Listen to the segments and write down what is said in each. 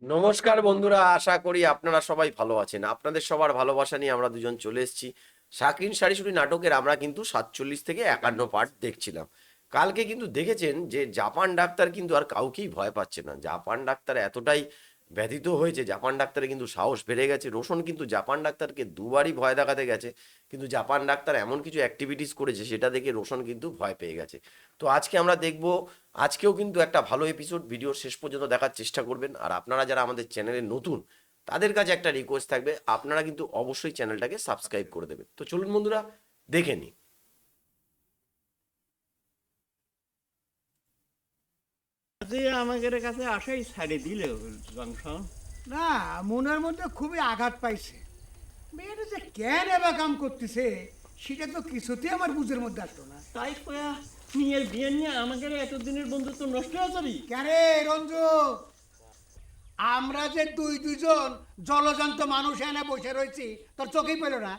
নমস্কার বন্ধুরা, আশা করি আপনারা সবাই ভালো আছেন। আপনাদের সবার ভালোবাসা নিয়ে আমরা দুজন চলে এসেছি। শাকিন শাড়িশুড়ি নাটকের আমরা কিন্তু 47 থেকে 51 পার্ট দেখছিলাম। কালকে কিন্তু দেখেছেন যে জাপান ডাক্তার কিন্তু আর কাউকেই ভয় পাচ্ছে না। জাপান ডাক্তার এতটাই ব্যথিত হয়েছে, জাপান ডাক্তারের কিন্তু সাহস বেড়ে গেছে। রোশন কিন্তু জাপান ডাক্তারকে দুবারই ভয় দেখাতে গেছে, কিন্তু জাপান ডাক্তার এমন কিছু অ্যাক্টিভিটিস করেছে সেটা দেখে রোশন কিন্তু ভয় পেয়ে গেছে। তো আজকে আমরা দেখব, আজকেও কিন্তু একটা ভালো এপিসোড। ভিডিও শেষ পর্যন্ত দেখার চেষ্টা করবেন। আর আপনারা যারা আমাদের চ্যানেলে নতুন, তাদের কাছে একটা রিকোয়েস্ট থাকবে, আপনারা কিন্তু অবশ্যই চ্যানেলটাকে সাবস্ক্রাইব করে দেবেন। তো চলুন বন্ধুরা, দেখে নিই। যে আমাদের কাছে আসাই ছাড়ে দিলে জংশন। না, মনের মধ্যে খুবই আঘাত পাইছে। মেয়েটা যে কেন এবার কাম করতেছে সেটা তো কিছুতেই আমার বুঝের মধ্যে আসলো না। তাই কয়া মেয়ের বিয়ে নিয়ে আমাদের এতদিনের বন্ধুত্ব নষ্ট হয়ে যাবি। ক্যারে রঞ্জু, আমরা যে দুইজন জলজান্ত মানুষ এনে বসে রয়েছি, তোর চোখেই পেল না?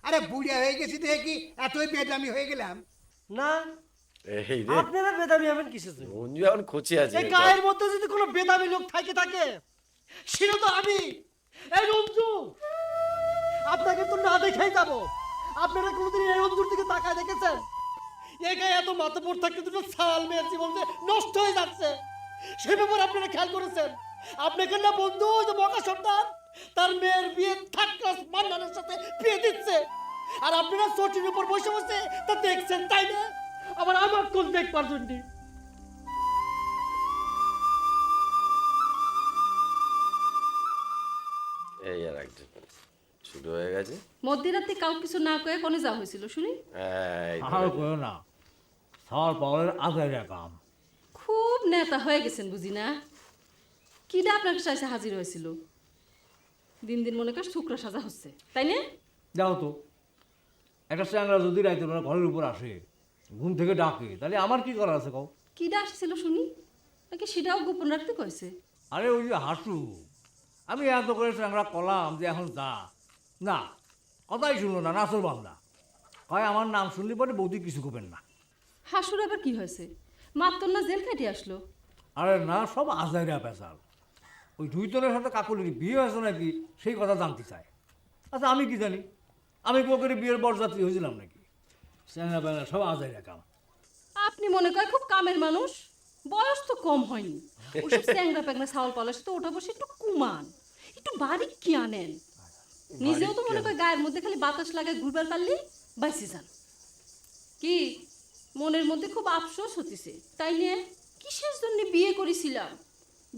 আরে বুড়িয়া হয়ে গেছি দেখে কি এতই বেদামি হয়ে গেলাম? না, এই রে, আপনারা বেদামি হবেন কিছু রঞ্জু এখন খোঁচে আছে। এই গায়ের মধ্যে যদি কোনো বেদামি লোক থাকে সেটা তো আমি। এই রঞ্জু, আপনাকে তো না দেখাই যাবো। আপনারা কোনোদিন এই রঞ্জুর দিকে তাকায় দেখেছেন? এই গায়ে এত মাথাপোর থাকতে দুটো ছাল মেয়ের জীবন যে নষ্ট হয়ে যাচ্ছে, সে ব্যাপারে আপনারা খেয়াল করেছেন? আপনাকে না বন্ধু ওই যে বকা সর্দার তার মেয়ের বিয়ে থার্ড ক্লাস মান্নানের সাথে বিয়ে দিচ্ছে, আর আপনারা চটির উপর বসে বসে তা দেখছেন, তাই না? আবার আমার কোন দেখবার জন্য এই আর একটা শুরু হয়ে গেছে। মধ্যরাতে কাউ কিছু না কয়ে কোনে যাওয়া হয়েছিল শুনি? এই আর করো না, সবার পাওয়ার আদায় কাম। খুব নেতা হয়ে গেছেন বুঝি না? কিডা আপনার কাছে হাজির হয়েছিল? দিন দিন মনে কর শুক্রা সাজা হচ্ছে, তাই না? যাও তো, একটা চ্যাংরা যদি রাইতে বেলা ঘরের উপর আসে, ঘুম থেকে ডাকে, তাহলে আমার কি করার আছে কও? কিডা আসছিল শুনি? নাকি সেটাও গোপন রাখতে কয়েছে? আরে ওই যে হাসু, আমি এত করে চ্যাংরা কলাম যে এখন যা না, কথাই শুনলো না, নাচর বান্দা। কয় আমার নাম শুনলে পরে বৌদি কিছু করবেন না। হাসুর আবার কি হয়েছে? মাত্র না জেল কাটি আসলো? আরে না, সব আজাইরা পেশাল। ওই দুই তলের সাথে কাকুলির বিয়ে হয়েছে নাকি সেই কথা জানতে চায়। আচ্ছা আমি কি জানি, আমি করে বিয়ের বরযাত্রী হয়েছিলাম নাকি? চ্যাংরা প্যাংরা সব আজাইরা কাম। আপনি মনে করেন খুব কামের মানুষ, বয়স তো কম হয়নি। ওসব চ্যাংরা প্যাংরা ছাওয়াল পালাস তো ওটা বসে একটু কুমান, একটু বাড়ি কি আনেন। নিজেও তো মনে করে গায়ের মধ্যে খালি বাতাস লাগায় ঘুরবার পারলি বাইসে যান। কি মনের মধ্যে খুব আফসোস হতেছে, তাই নিয়ে? কিসের জন্য বিয়ে করেছিলাম?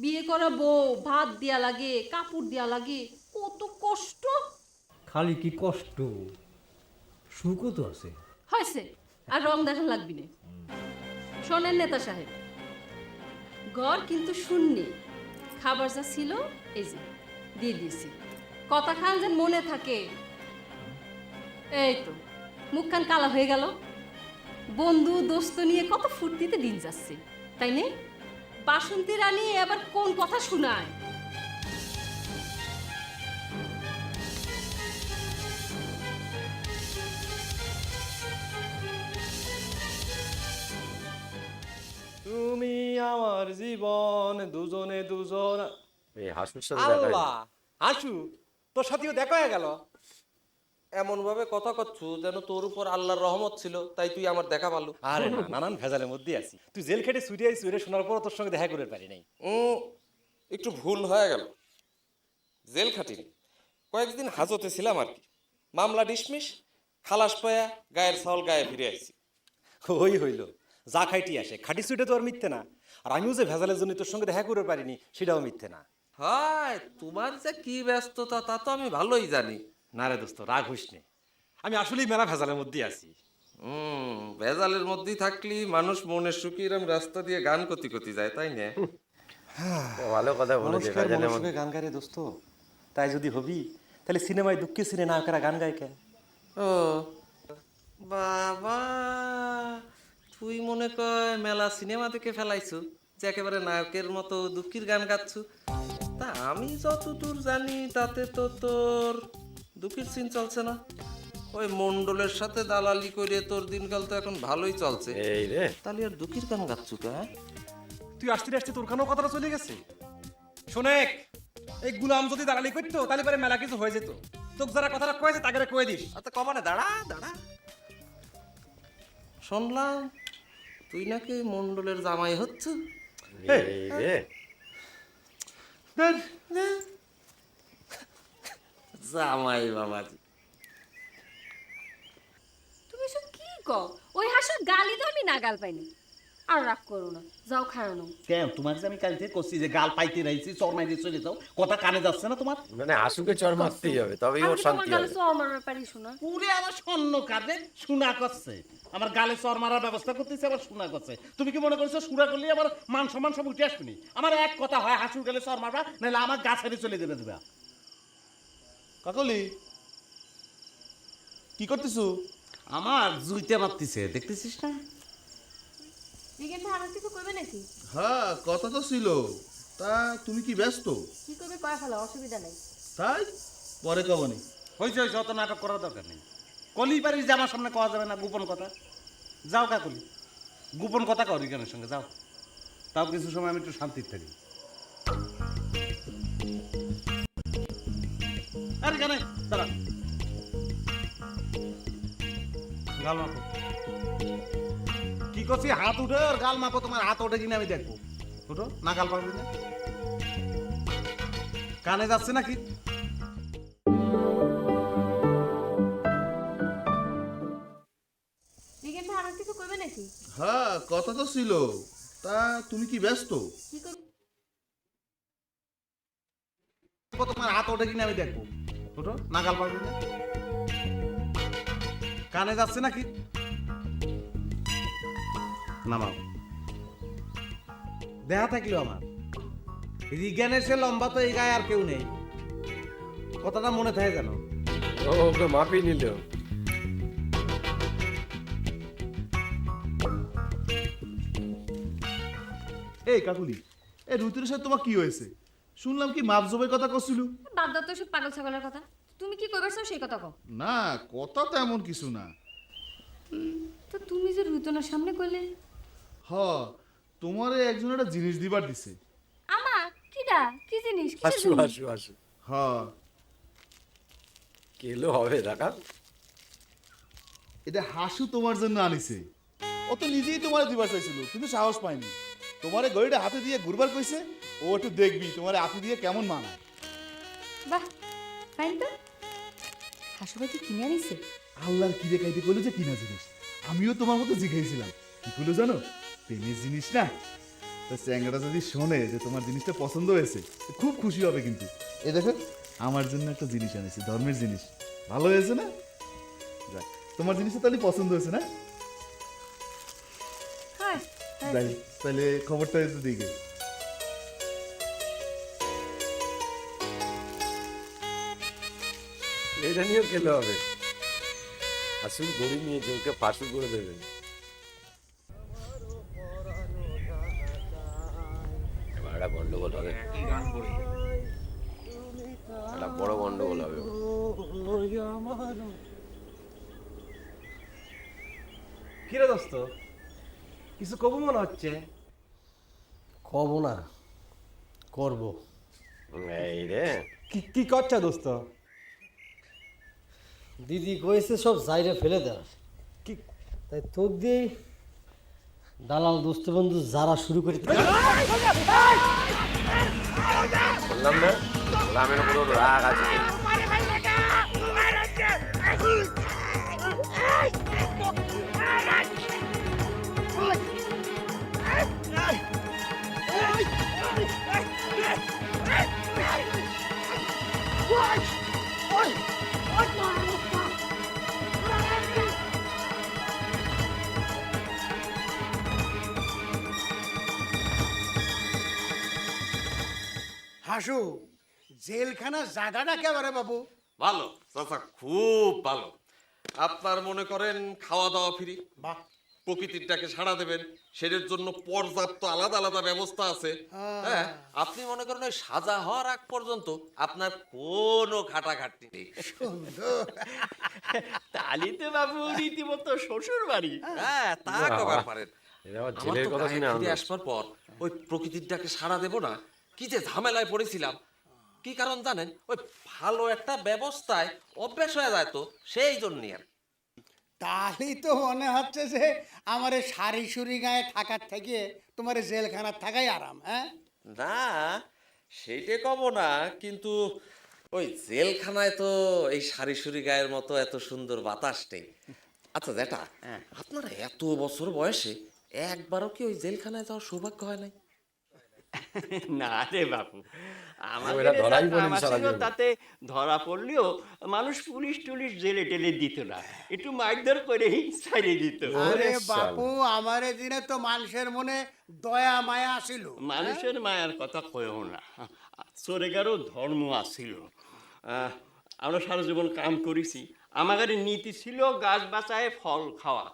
বিয়ে করা বউ ভাত দেয়া লাগে, কাপড় দেয়া লাগে, কত কষ্ট। খালি কি কষ্ট, সুখও তো আছে। হয়েছে, আর রং দেখান লাগবি না। শোনেন নেতা সাহেব, ঘর কিন্তু শূন্যে, খাবার যা ছিল এই যে দিয়ে দিয়েছি। কথা খান যেন মনে থাকে। এই তো মুখখান কালা হয়ে গেল। বন্ধু দোস্ত নিয়ে কত ফুর্তিতে দিন যাচ্ছে, তাই না? বাসন্তী রানী এবার কোন কথা শোনায়? তুমি আমার জীবন, দুজনে দুজন। এই হাসুর সাথে দেখা আল্লাহ, হাসু তোর সাথেও দেখা হয়ে গেল। এমন ভাবে কথা করছু যেন তোর উপর আল্লাহর রহমত ছিল, তাই তুই আমার দেখা পালু। আরে না, নানান ভেজালের মধ্যে আছি। তুই জেল খেটে ছুটে আইসি, এটা শোনার পর তোর সঙ্গে দেখা করে পারি নাই। একটু ভুল হয়ে গেল, জেল খাটিনি, কয়েকদিন হাজতে ছিলাম আর কি। মামলা ডিসমিস, খালাস পায়া গায়ের চাউল গায়ে ফিরে আইছি। ওই হইল, যা খাইটি আসে খাটি ছুটে তো আর মিথ্যে না। আর আমিও যে ভেজালের জন্য তোর সঙ্গে দেখা করে পারিনি সেটাও মিথ্যে না। হায়, তোমার যে কি ব্যস্ততা তা তো আমি ভালোই জানি। না রে দোস্ত, রাগ হইস নে, আমি আসলেই মেলা ভেজালের মধ্যে আছি। ভেজালের মধ্যেই থাকলি মানুষ মনের সুখী এরম রাস্তা দিয়ে গান কতি কতি যায়, তাই না? ভালো কথা বলেছে। মানুষকে আর মানুষকে গান গায় রে দোস্ত, তাই যদি হবি তাহলে সিনেমায় দুঃখে সিনে নায়কেরা গান গায় কেন? ও বাবা, তুই মনে কর মেলা সিনেমা দেখে ফেলাইছু যে একেবারে নায়কের মতো দুঃখীর গান গাচ্ছু। তা আমি যতদূর জানি তাতে তো তোর দুঃখীর সিন চলছে না। ওই মন্ডলের সাথে দালালি করে তোর দিনকাল তো এখন ভালোই চলছে। এই রে, তাহলে আর দুঃখীর গান গাচ্ছু কে? তুই আসতে আসতে তোর কানেও কথাটা চলে গেছে। শোনেক, এই গুলাম যদি দাঁড়ালি করতো তাহলে পরে মেলা কিছু হয়ে যেত। তোকে যারা কথাটা কয়েছে তাকে কয়ে দিস। আচ্ছা কমানে দাঁড়া দাঁড়া, শুনলাম তুই নাকি মন্ডলের জামাই হচ্ছ। এই রে, জামাই বাবাজি, তুমি সব কি কও? ওই হাসার গালি তো আমি নাগাল পাইনি। আর রাগ করো না, যাও খায় নাও। কেন তোমার যে আমি কাল থেকে করছি যে গাল পাইতে রাইছি চর মাইরে চলে যাও, কথা কানে যাচ্ছে না তোমার? মানে হাসুকে চর মারতেই হবে, তবেই আমি ওর কি তোমার শান্তি গালে হবে। চর মারবার পারি শোনা? পুরে আমার স্বর্ণ কাঁধে শোনা করছে, আমার গালে চর মারার ব্যবস্থা করতেছে, আবার শোনা করছে। তুমি কি মনে করছো সুরা করলে আমার মান সম্মান সব উঠে আসবে? আমার এক কথা হয়, হাসুর গালে চর মারবা, নাহলে আমার গা ছেড়ে চলে দেবে দেবা। কাকলি কি করতেছো? আমার জুইতে মারতেছে, দেখতেছিস না? বিকেল ভাই আমার কিছু করবে নাকি? হ্যাঁ, কথা তো ছিল। তা তুমি কি ব্যস্ত? কি করবে কয় ফেলা, অসুবিধা নেই। তাই পরে কবনি। হয়েছে হয়েছে, অত নাটক করার দরকার নেই। কলি পারিস যে আমার সামনে কওয়া যাবে না গোপন কথা। যাও কাকুলি, গোপন কথা কও রিগানের সঙ্গে যাও, তাও কিছু সময় আমি একটু শান্তির থাকি। আরে কেন দাঁড়া, গাল মাপো। কি করছি? হাত উঠে আর গাল মাপো। তোমার হাত ওঠে কিনা আমি দেখবো। উঠো, না গাল পারবে না। কানে যাচ্ছে নাকি? বিকেল ভাই আমার কিছু করবে নাকি? হ্যাঁ, কথা তো ছিল। তা তুমি কি ব্যস্ত? কি করবে? তোমার হাত ওঠে কিনা আমি দেখবো। উঠো, না গাল পারবে না। কানে যাচ্ছে নাকি? নামাও। দেহা থাকলো আমার রিজ্ঞানের সে লম্বা তো এই গায়ে আর কেউ নেই, কথাটা মনে থাকে জানো? ও ওকে মাপিয়ে নিল। এই কাকুলি, এই ঋতুর সাথে তোমার কি হয়েছে? শুনলাম কি মাপ জবের কথা করছিল। বাদ দাও তো সব পাগল ছাগলের কথা। তুমি কি করবে চাও সেই কথা কও। না, কথা তো এমন কিছু না। তো তুমি যে রুতনার সামনে কইলে। হ, তোমারে একজন একটা জিনিস দিবার দিছে। আমার কিডা কি জিনিস? কিসের হাসু জিনিস? হাসু হাসু হ, কেলো হবে দেখা। এটা হাসু তোমার জন্য আনিছে। ও তো নিজেই তোমার দিবার চাইছিল, কিন্তু সাহস পায়নি। তোমারে গড়িটা হাতে দিয়ে ঘুরবার কইছে। ও একটু দেখবি তোমারে হাতে দিয়ে কেমন মানায়। বাহ, ফাইন তো। হাসুভাই কি কিনে আনিছে? আল্লাহর কি দেখাইতে কইলো যে কিনা জিনিস। আমিও তোমার মতো জিজ্ঞাসিলাম কি কইলো জানো, প্রেমের জিনিস না। তো চ্যাংড়া যদি শোনে যে তোমার জিনিসটা পছন্দ হয়েছে, তো খুব খুশি হবে। কিন্তু এই দেখো, আমার জন্য একটা জিনিস আনিছে, ধর্মের জিনিস। ভালো হয়েছে না? যাক, তোমার জিনিসটা তাহলে পছন্দ হয়েছে না? হ্যাঁ। যাই, তাহলে খবরটা একটু দিকে। এটা নিয়েও কেলো হবে। হাসু গড়ি নিয়েছে, ওকে ফাঁসু করে দেবে। এবার একটা গন্ডগোল হবে, একটা বড় গন্ডগোল হবে। কিরে দোস্ত, কিছু কব মনে হচ্ছে? কব না, করব। এই রে, কি কি করছে দোস্ত? দিদি কয়েছে সব জায়গা ফেলে দেওয়ার, কি তাই তোক দিয়ে দালাল দোস্ত বন্ধু যারা শুরু করে বললাম না, গ্রামের উপর ওর রাগ আছে। হাসু, জেলখানা জায়গাটা কেবারে বাবু? ভালো চাচা, খুব ভালো। আপনার মনে করেন খাওয়া দাওয়া ফ্রি, বাহ, প্রকৃতির ডাকে সাড়া দেবেন, সেটার জন্য পর্যাপ্ত আলাদা আলাদা ব্যবস্থা আছে। হ্যাঁ, আপনি মনে করেন ওই সাজা হওয়ার আগ পর্যন্ত আপনার কোনো খাটাখাটনি নেই। তালি তো বাবু রীতিমতো শ্বশুর বাড়ি। হ্যাঁ, তা কবার পারেন। এটা আবার আমার জেলের তো কথা গায়ে শুনে ফিরে আনন্দ। আসবার পর ওই প্রকৃতির ডাকে সাড়া দেব না, কি যে ঝামেলায় পড়েছিলাম। কি কারণ জানেন? ওই ভালো একটা ব্যবস্থায় অভ্যাস হয়ে যায় তো, সেই জন্য আর কি। তাহলেই তো মনে হচ্ছে যে আমার এই সারি সুরি গায়ে থাকার থেকে তোমার এই জেলখানার থাকাই আরাম, হ্যাঁ? না সেইটা কব না, কিন্তু ওই জেলখানায় তো এই সারি সুরি গায়ের মতো এত সুন্দর বাতাস নেই। আচ্ছা যেটা, আপনারা এত বছর বয়সে একবারও কি ওই জেলখানায় যাওয়ার সৌভাগ্য হয় নাই? না রে বাপু, আমাদের ওরা ধরাই এলাকা পড়েনি আমার সারা ছিল, জীবন। তাতে ধরা পড়লেও মানুষ পুলিশ টুলিশ জেলে টেলে দিত না, একটু মারধর করেই ছাড়িয়ে দিত। আরে বাপু, আমার এই দিনে তো মানুষের মনে দয়া মায়া আসিল। মানুষের মায়ার কথা কয়েও না, চোরেগারও ধর্ম আসিল। আমরা সারা জীবন কাম করেছি, আমাদের নীতি ছিল গাছ বাঁচায় ফল খাওয়া,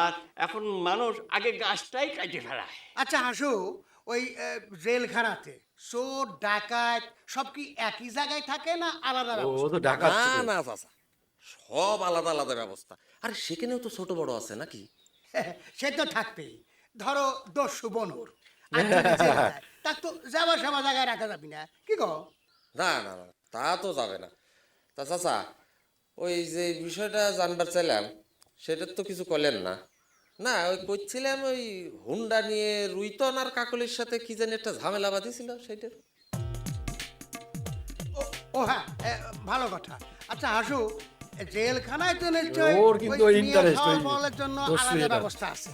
আর এখন মানুষ আগে গাছটাই কাটে ফেলায়। আচ্ছা হাসু, ওই জেলখানাতে চোর ডাকাত সব কি একই জায়গায় থাকে না আলাদা ও ব্যবস্থা? তো ডাকাত না ছিল। না চাচা, সব আলাদা আলাদা ব্যবস্থা। আরে সেখানেও তো ছোট বড় আছে নাকি? সে তো থাকবেই। ধরো দস্যু বনুর আর যদি জেল যায়, তার তো যাওয়া সবা জায়গায় রাখা যাবি না, কি গো? না না না, তা তো যাবে না। তা চাচা, ওই যে বিষয়টা জানবার চাইলাম, সেটার তো কিছু করলেন না। না ওই করছিলাম, ওই হুন্ডা নিয়ে রুইতন আর কাকলির সাথে কি জানি একটা ঝামেলা বাঁধিছিল সেইটা। ও হ্যাঁ, ভালো কথা। আচ্ছা হাসু, জেলখানায় তো নিশ্চয়ই ওর কিন্তু ওই নিয়ে interest, খাওয়া ওই পাওয়ার জন্য দস্যু আলাদা এটা। ব্যবস্থা আছে।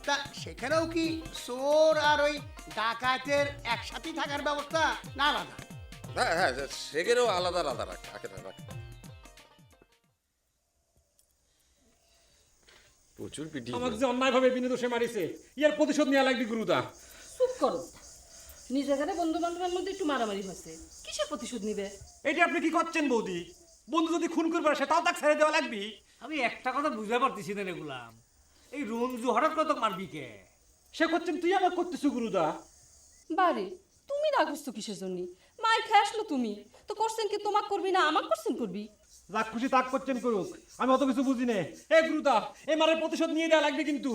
তা সেখানেও কি চোর আর ওই ডাকাতের একসাথে থাকার ব্যবস্থা না আলাদা? হ্যাঁ হ্যাঁ, সেখানেও আলাদা আলাদা রাখে রাখে। প্রচুর পিটি। আমাকে যে অন্যায়ভাবে বিনোদোষে মারিছে, ইয়ার প্রতিশোধ নেওয়া লাগবে গুরুদা। চুপ করো, নিজেদের বন্ধু বান্ধবের মধ্যে একটু মারামারি হয়েছে, কিসের প্রতিশোধ নিবে? এটা আপনি কি করছেন বৌদি? বন্ধু যদি খুন করবে সে তাও তাকে ছেড়ে দেওয়া লাগবে। আমি একটা কথা বুঝতে পারতেছি না এগুলাম, এই রঞ্জু হঠাৎ কত মারবি কে? সে করছেন, তুই আমার করতেছো গুরুদা। বারে তুমি রাগ হচ্ছ কিসের জন্য? মায়ের খেয়ে আসলো তুমি তো, করছেন কি তোমাক করবি না আমাক করছেন করবি? রাগ খুশি তাক করছেন করুক, আমি অত কিছু বুঝি না। এ গুরুদা, এই মারের প্রতিশোধ নিয়ে দেওয়া লাগবে কিন্তু।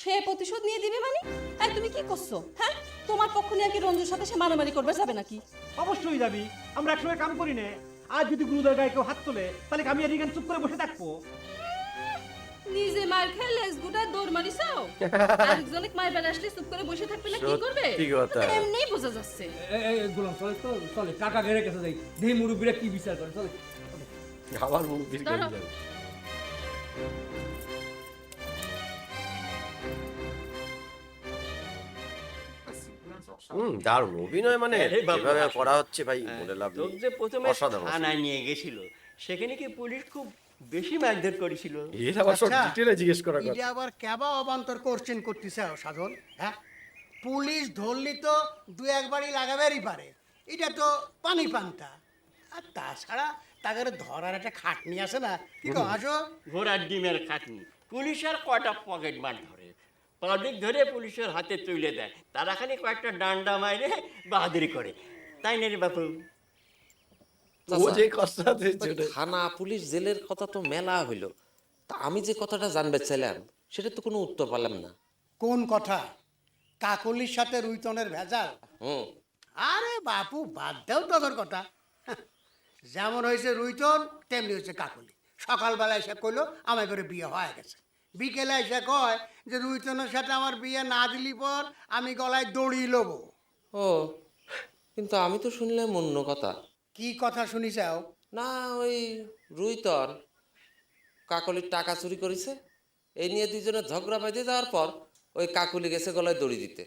সে প্রতিশোধ নিয়ে দিবে মানে? এই তুমি কি করছো? হ্যাঁ, তোমার পক্ষ নিয়ে কি রঞ্জুর সাথে সে মারামারি করবে যাবে নাকি? অবশ্যই যাবি, আমরা একসময় কাম করি না। আজ যদি গুরুদার গায়ে কেউ হাত তোলে, তাহলে আমি আর এখানে চুপ করে বসে থাকবো? নিজে মার খেয়ে লেজ গুটায় দৌড় মারিছাও, আরেকজনে মায়ের বেলা আসলে চুপ করে বসে থাকবে না কি করবে? সত্যি কথা। এমনিই বোঝা যাচ্ছে। গোলাম চলে তো, চলে কাকা ঘেরে কাছে যাই, দেহি মুরব্বীরা কি বিচার করে, চলে। আমার মুখ দিয়ে দাঁড়াও। যাবে। দারুণ অভিনয়, মানে আরে বাবা, যেভাবে করা হচ্ছে ভাই বলে লাভ তোর নেই। যে প্রথমে অসাধারণ। থানায় নিয়ে গেছিল, সেখানে কি পুলিশ খুব বেশি মারধর করেছিল? এর আবার সব আচ্ছা, ডিটেলে জিজ্ঞেস করা কথা। এটা আবার কেবা অবান্তর কোশ্চেন করতেছে সাধন, হ্যাঁ? পুলিশ ধরলি তো দু একবারই লাগাবেরই পারে, এটা তো পানি পান্তা। আর তাছাড়া তাকে ধরার একটা খাটনি আছে না, কি কো হাসো? ঘোড়ার ডিমের খাটনি, পুলিশ আর কয়টা পকেট মার ধরে, পাবলিক ধরে পুলিশের হাতে তুলে দেয়, তারা খালি কয়েকটা ডান্ডা মাইরে বাহাদুরি করে, তাই না রে বাপু? ও যে কষ্টটা ওই দিয়েছে থানা পুলিশ জেলের কথা তো মেলা হইলো, তা আমি যে কথাটা জানতে চাইলাম সেটা তো কোনো উত্তর পেলাম না। কোন কথা? কাকলির সাথে রুইতনের ভেজাল? হুম। আরে বাপু, বাদ দাও তোদের কথা। যেমন হয়েছে রুইতন, তেমনি হয়েছে কাকলি। সকালবেলা এসে কইলো আমার করে বিয়ে হয়ে গেছে, বিকেলে এসে কয় যে রুইতনের সাথে আমার বিয়ে না দিলি পর আমি গলায় দড়ি লবো। ও, কিন্তু আমি তো শুনলাম অন্য কথা। কি কথা শুনিছাও? না ওই রুইতন কাকলির টাকা চুরি করেছে, এই নিয়ে দুইজনে ঝগড়া বেঁধে যাওয়ার পর ওই কাকলি গেছে গলায় দড়ি দিতে।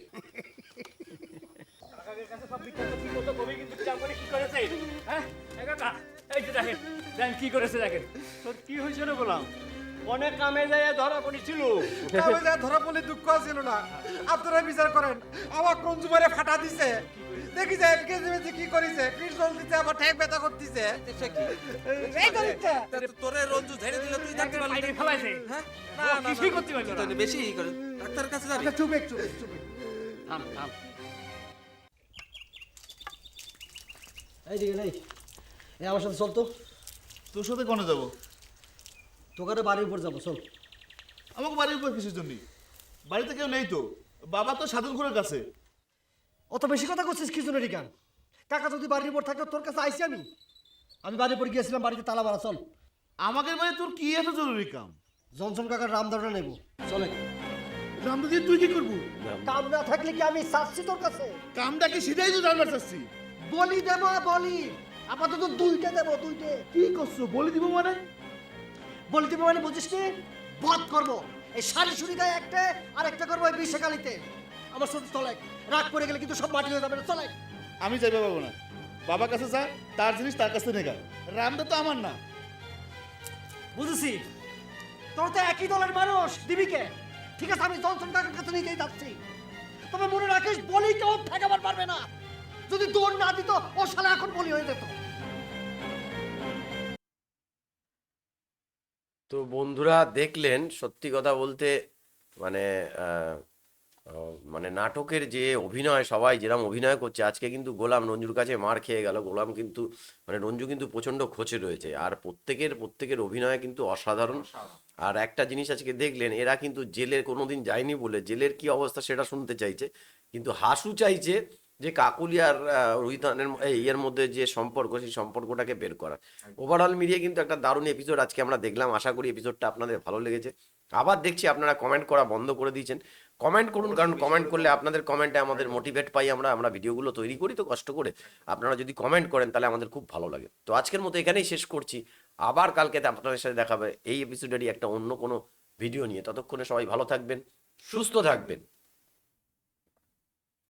কি করেছে দেখেন। তোর কি হয়েছিল বললাম? অনেক কামে যায় ধরা পড়েছিল। ধরা পড়লে দুঃখ ছিল না, আপনারা বিচার করেন। আমার রঞ্জু মারে ফাটা দিছে, দেখি যায় কি করেছে, পিস্তল দিতে আবার ঠ্যাক ব্যথা করতেছে। এই দরিদ্র তোরে রঞ্জু ঝেড়ে দিলে তুই দেখতে পারলি না? ফেলাইছে, হ্যাঁ? কিছুই করতে পারবে না। বেশি করে ডাক্তারের কাছে যাবি? আচ্ছা চুপ চুপ চুপ। থাম থাম, এইদিকে নেই, এই আমার সাথে চল তো, তোর সাথে কোনে যাবো? তোকারে বাড়ির উপর যাবো, চল। আমাকে বাড়ির উপর কিসের জন্য? বাড়িতে কেউ নেই তো, বাবা তো সাধন ঘরের কাছে। অত বেশি কথা করছিস কি জন্য রিকান? কাকা যদি বাড়ির উপর থাকতো তোর কাছে আইসি আমি বাড়ির উপর গিয়েছিলাম, বাড়িতে তালা মারা। চল আমাদের বাড়ি তোর কি এত জরুরি কাম? জনসন কাকার রামদাটা নেব, চলে। রামদা দিয়ে তুই কি করবো? কাম না থাকলে কি আমি চাচ্ছি তোর কাছে? কামটা কি সেটাই তো জানবার চাচ্ছি। বলি দেব, বলি আপাতত 2টা দেব, 2টে। কি করছো বলে দিব মানে? বলি দিব মানে বুঝিস নি? বধ করবো এই সারি সুরি গায়ে একটা, আর একটা করবো এই বিশ্বকালিতে। আমার সাথে চলে, রাগ পড়ে গেলে কিন্তু সব মাটি হয়ে যাবে না, চলে। আমি যাইবে পাবো না, বাবার কাছে যা, তার জিনিস তার কাছে নেগা। রামদা তো আমার না। বুঝেছি, তোর তো একই দলের মানুষ, দিবিকে। ঠিক আছে, আমি জনসন কাকার কাছে নিতেই যাচ্ছি। তবে মনে রাখিস, বলি কেউ ঠেকাবার পারবে না। যদি দৌড় না দিত, ও শালা এখন বলি হয়ে যেত। তো বন্ধুরা দেখলেন, সত্যি কথা বলতে মানে মানে নাটকের যে অভিনয়, সবাই যেরকম অভিনয় করছে, আজকে কিন্তু গোলাম রঞ্জুর কাছে মার খেয়ে গেল। গোলাম কিন্তু মানে রঞ্জু কিন্তু প্রচণ্ড খোঁচে রয়েছে, আর প্রত্যেকের অভিনয় কিন্তু অসাধারণ। আর একটা জিনিস আজকে দেখলেন, এরা কিন্তু জেলে কোনোদিন যায়নি বলে জেলের কি অবস্থা সেটা শুনতে চাইছে, কিন্তু হাসু চাইছে যে কাকুলি আর রোহিতানের ইয়ের মধ্যে যে সম্পর্ক, সেই সম্পর্কটাকে বের করা। ওভারঅল মিলিয়ে কিন্তু একটা দারুণ এপিসোড আজকে আমরা দেখলাম। আশা করি এপিসোডটা আপনাদের ভালো লেগেছে। আবার দেখছি আপনারা কমেন্ট করা বন্ধ করে দিয়েছেন। কমেন্ট করুন, কারণ কমেন্ট করলে আপনাদের কমেন্টে আমাদের মোটিভেট পাই। আমরা ভিডিওগুলো তৈরি করি তো কষ্ট করে। আপনারা যদি কমেন্ট করেন তাহলে আমাদের খুব ভালো লাগে। তো আজকের মতো এখানেই শেষ করছি। আবার কালকে আপনাদের সাথে দেখা হবে এই এপিসোডেরই একটা অন্য কোনো ভিডিও নিয়ে। ততক্ষণে সবাই ভালো থাকবেন, সুস্থ থাকবেন।